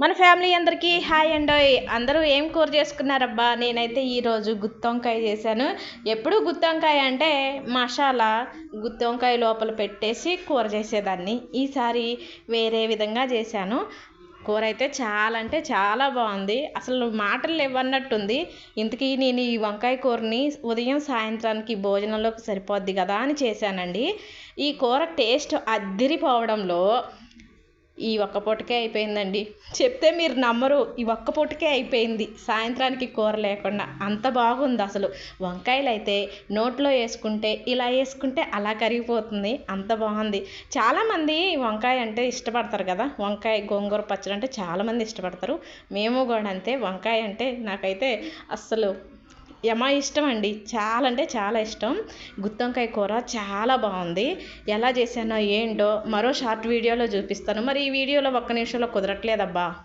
మన ఫ్యామిలీ అందరికీ హాయ్ అండోయ్. అందరూ ఏం కూర చేసుకున్నారబ్బా? నేనైతే ఈరోజు గుత్తొంకాయ చేశాను. ఎప్పుడు గుత్తొంకాయ అంటే మసాలా గుత్తొంకాయ లోపల పెట్టేసి కూర చేసేదాన్ని. ఈసారి వేరే విధంగా చేశాను. కూర అయితే చాలా అంటే చాలా బాగుంది. అసలు మాటలు ఇవ్వన్నట్టుంది. ఇంతకీ నేను ఈ వంకాయ కూరని ఉదయం సాయంత్రానికి భోజనంలోకి సరిపోద్ది కదా అని చేశానండి. ఈ కూర టేస్ట్ అద్దిరిపోవడంలో ఈ ఒక్క పూటకే అయిపోయిందండి. చెప్తే మీరు నమ్మరు, ఈ ఒక్క పూటకే అయిపోయింది సాయంత్రానికి కూర లేకుండా. అంత బాగుంది అసలు. వంకాయలు అయితే నోట్లో వేసుకుంటే ఇలా వేసుకుంటే అలా కరిగిపోతుంది, అంత బాగుంది. చాలామంది వంకాయ అంటే ఇష్టపడతారు కదా, వంకాయ గోంగూర పచ్చడి అంటే చాలామంది ఇష్టపడతారు. మేము కూడా అంతే. వంకాయ అంటే నాకైతే అస్సలు ఇష్టం అండి. చాలా అంటే చాలా ఇష్టం. గుత్తొంకాయ కూర చాలా బాగుంది. ఎలా చేశానో ఏంటో మరో షార్ట్ వీడియోలో చూపిస్తాను. మరి ఈ వీడియోలో ఒక్క నిమిషంలో కుదరట్లేదబ్బా.